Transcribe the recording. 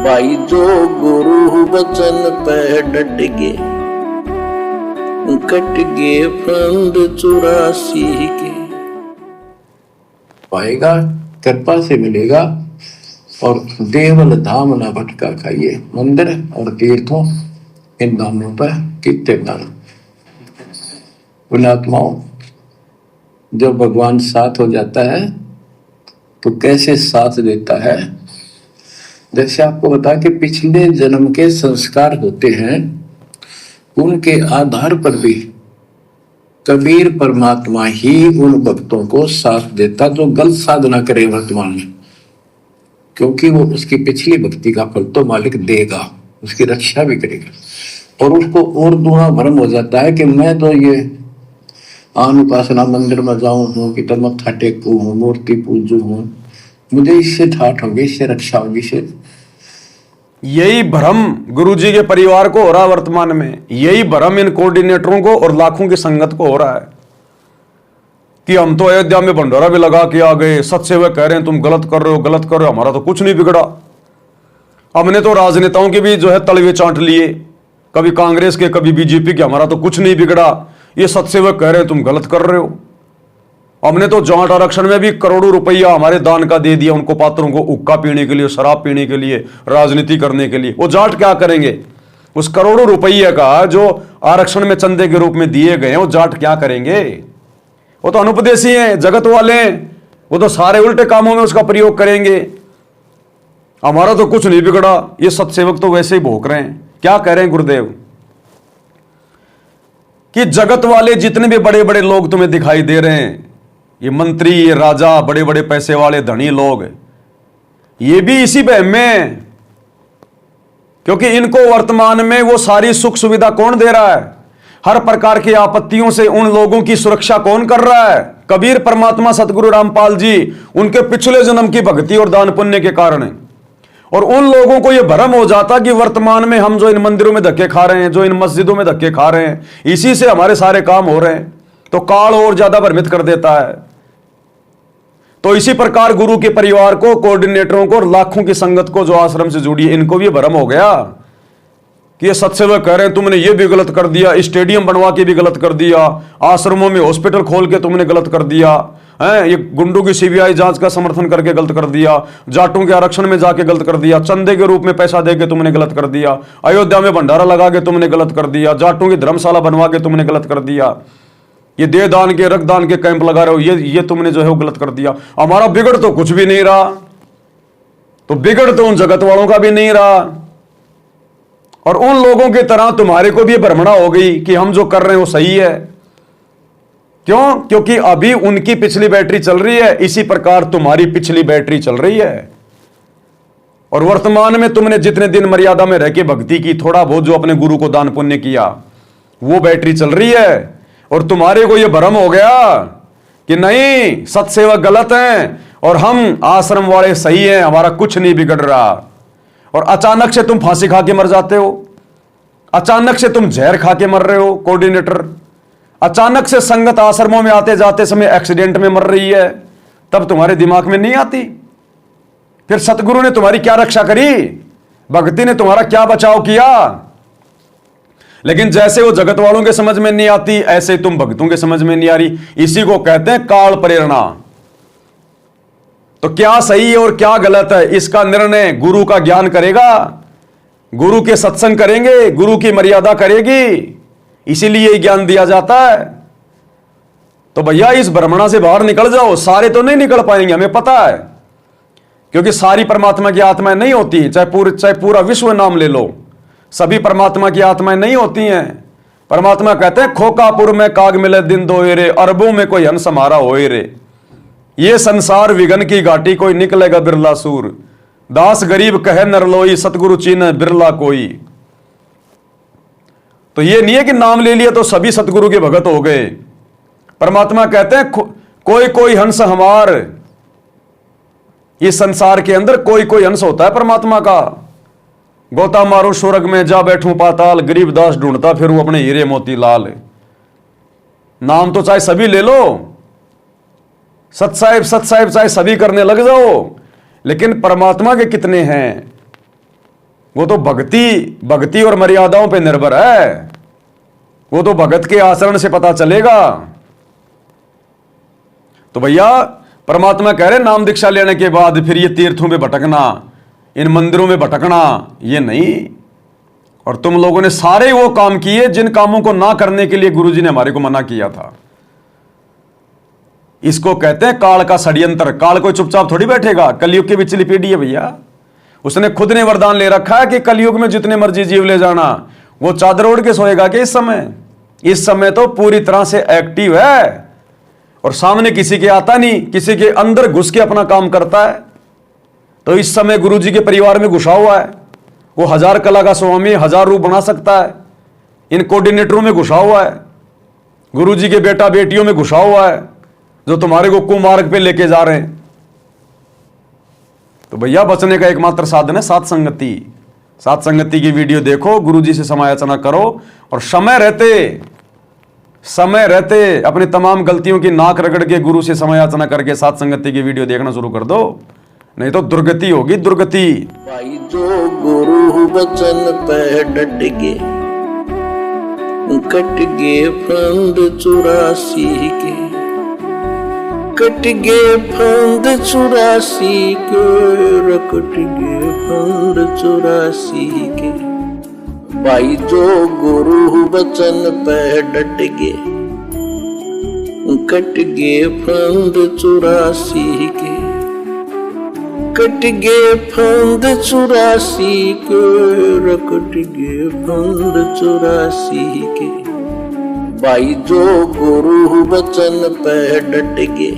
भाई जो गुरु वचन पे डट गे, कट गे फंद 84 के। पाएगा, कृपा से मिलेगा। और देवल धाम ना भटका खाइए, मंदिर और तीर्थों इन नामों पर कितने नाम। पुण्यात्माओं, जब भगवान साथ हो जाता है तो कैसे साथ देता है। जैसे आपको बता कि पिछले जन्म के संस्कार होते हैं, उनके आधार पर भी कबीर परमात्मा ही उन भक्तों को साथ देता जो गलत साधना करे वर्तमान में, क्योंकि वो उसकी पिछली भक्ति का फल तो मालिक देगा, उसकी रक्षा भी करेगा। और उसको और दूना भ्रम हो जाता है कि मैं तो ये आन उपासना मंदिर में जाऊं हूँ कि तो मत्था टेकू हूँ, मूर्ति पूजू हूँ, मुझे इससे ठाठ होगी, इससे रक्षा होगी, इससे। यही भ्रम गुरुजी के परिवार को हो रहा है वर्तमान में। यही भ्रम इन कोऑर्डिनेटरों को और लाखों की संगत को हो रहा है कि हम तो अयोध्या में भंडारा भी लगा के आ गए, सत्सेवक कह रहे हैं तुम गलत कर रहे हो, गलत कर रहे हो, हमारा तो कुछ नहीं बिगड़ा। हमने तो राजनेताओं के भी जो है तलवे चाट लिए, कभी कांग्रेस के कभी बीजेपी के, हमारा तो कुछ नहीं बिगड़ा। ये सत्सेवक कह रहे हैं तुम गलत कर रहे हो। हमने तो जाट आरक्षण में भी करोड़ों रुपया हमारे दान का दे दिया उनको, पात्रों को हुक्का पीने के लिए, शराब पीने के लिए, राजनीति करने के लिए। वो जाट क्या करेंगे? उस करोड़ों रुपये का जो आरक्षण में चंदे के रूप में दिए गए हैं, वो जाट क्या करेंगे? वो तो अनुपदेशी हैं, जगत वाले हैं, वो तो सारे उल्टे कामों में उसका प्रयोग करेंगे। हमारा तो कुछ नहीं बिगड़ा। ये सत्सेवक तो वैसे ही भोंक रहे हैं। क्या कह रहे हैं गुरुदेव कि जगत वाले जितने भी बड़े बड़े लोग तुम्हें दिखाई दे रहे हैं, ये मंत्री, ये राजा, बड़े बड़े पैसे वाले धनी लोग, ये भी इसी बहम में, क्योंकि इनको वर्तमान में वो सारी सुख सुविधा कौन दे रहा है? हर प्रकार की आपत्तियों से उन लोगों की सुरक्षा कौन कर रहा है? कबीर परमात्मा सतगुरु रामपाल जी, उनके पिछले जन्म की भक्ति और दान पुण्य के कारण। और उन लोगों को यह भ्रम हो जाता कि वर्तमान में हम जो इन मंदिरों में धक्के खा रहे हैं, जो इन मस्जिदों में धक्के खा रहे हैं, इसी से हमारे सारे काम हो रहे हैं। तो काल और ज्यादा भ्रमित कर देता है। तो इसी प्रकार गुरु के परिवार को, कोऑर्डिनेटरों को और लाखों की संगत को जो आश्रम से जुड़ी है, इनको भी भ्रम हो गया कि ये सत्सेवक कह रहे हैं तुमने ये भी गलत कर दिया, स्टेडियम बनवा के भी गलत कर दिया, आश्रमों में हॉस्पिटल खोल के तुमने गलत कर दिया है, ये गुंडों की सीबीआई जांच का समर्थन करके गलत कर दिया, जाटों के आरक्षण में जाके गलत कर दिया, चंदे के रूप में पैसा दे के तुमने गलत कर दिया, अयोध्या में भंडारा लगा के तुमने गलत कर दिया, जाटों की धर्मशाला बनवा के तुमने गलत कर दिया, ये देह दान के, रक्तदान के कैंप लगा रहे हो, ये तुमने जो है वो गलत कर दिया। हमारा बिगड़ तो कुछ भी नहीं रहा, तो बिगड़ तो उन जगत वालों का भी नहीं रहा। और उन लोगों की तरह तुम्हारे को भी भ्रमणा हो गई कि हम जो कर रहे हैं वो सही है। क्यों? क्योंकि अभी उनकी पिछली बैटरी चल रही है, इसी प्रकार तुम्हारी पिछली बैटरी चल रही है। और वर्तमान में तुमने जितने दिन मर्यादा में रह के भक्ति की, थोड़ा बहुत जो अपने गुरु को दान पुण्य किया, वो बैटरी चल रही है। और तुम्हारे को यह भ्रम हो गया कि नहीं, सत्सेवक गलत हैं और हम आश्रम वाले सही हैं, हमारा कुछ नहीं बिगड़ रहा। और अचानक से तुम फांसी खा के मर जाते हो, अचानक से तुम जहर खा के मर रहे हो कोऑर्डिनेटर, अचानक से संगत आश्रमों में आते जाते समय एक्सीडेंट में मर रही है, तब तुम्हारे दिमाग में नहीं आती? फिर सतगुरु ने तुम्हारी क्या रक्षा करी? भक्ति ने तुम्हारा क्या बचाव किया? लेकिन जैसे वो जगत वालों के समझ में नहीं आती, ऐसे ही तुम भक्तों के समझ में नहीं आ रही। इसी को कहते हैं काल प्रेरणा। तो क्या सही है और क्या गलत है, इसका निर्णय गुरु का ज्ञान करेगा, गुरु के सत्संग करेंगे, गुरु की मर्यादा करेगी, इसीलिए ज्ञान दिया जाता है। तो भैया इस भ्रमणा से बाहर निकल जाओ। सारे तो नहीं निकल पाएंगे, हमें पता है, क्योंकि सारी परमात्मा की आत्माएं नहीं होती। चाहे पूरा विश्व नाम ले लो, सभी परमात्मा की आत्माएं नहीं होती हैं। परमात्मा कहते हैं खोकापुर में काग मिले दिन दोए रे, अरबों में कोई हंस हमारा होए रे, ये संसार विघन की घाटी कोई निकलेगा बिरला सूर, दास गरीब कहे नरलोई, सतगुरु चीन बिरला कोई। तो ये नहीं है कि नाम ले लिया तो सभी सतगुरु के भगत हो गए। परमात्मा कहते हैं कोई कोई हंस हमार, इस संसार के अंदर कोई कोई हंस होता है परमात्मा का। गोता मारू स्वर्ग में जा बैठूं पाताल, गरीब दास ढूंढता फिरूं अपने हीरे मोती लाल। नाम तो चाहे सभी ले लो, सत साहिब चाहे सभी करने लग जाओ, लेकिन परमात्मा के कितने हैं? वो तो भक्ति और मर्यादाओं पे निर्भर है। वो तो भगत के आचरण से पता चलेगा। तो भैया परमात्मा कह रहे नाम दीक्षा लेने के बाद फिर ये तीर्थों में भटकना, इन मंदिरों में भटकना, ये नहीं। और तुम लोगों ने सारे वो काम किए जिन कामों को ना करने के लिए गुरुजी ने हमारे को मना किया था। इसको कहते हैं काल का षड्यंत्र। काल कोई चुपचाप थोड़ी बैठेगा, कलयुग की बिचली पीढ़ी है भैया। उसने खुद ने वरदान ले रखा है कि कलयुग में जितने मर्जी जीव ले जाना। वो चादर ओढ़ के सोएगा कि इस समय तो पूरी तरह से एक्टिव है और सामने किसी के आता नहीं, किसी के अंदर घुस के अपना काम करता है। तो इस समय गुरुजी के परिवार में घुसा हुआ है। वो 1000 कला का स्वामी 1000 रूप बना सकता है। इन कोऑर्डिनेटरों में घुसा हुआ है, गुरुजी के बेटा बेटियों में घुसा हुआ है, जो तुम्हारे को कुमार्ग पे लेके जा रहे हैं। तो भैया बचने का एकमात्र साधन है सात संगति। सात संगति की वीडियो देखो, गुरुजी से समायाचना करो और समय रहते अपनी तमाम गलतियों की नाक रगड़ के गुरु से समायाचना करके सात संगति की वीडियो देखना शुरू कर दो, नहीं तो दुर्गति होगी, दुर्गति। भाई जो गुरु बचन पे डट गे, कट गे फंद 84 के, कट गे फंद 84 के, कट गे फंद 84 के। भाई जो गुरु बचन पे डट गे, कट गे फंद 84 के, कट गे फंद 84 के, कट गे फंद 84 के। भाई जो गुरु बचन पे डट गे,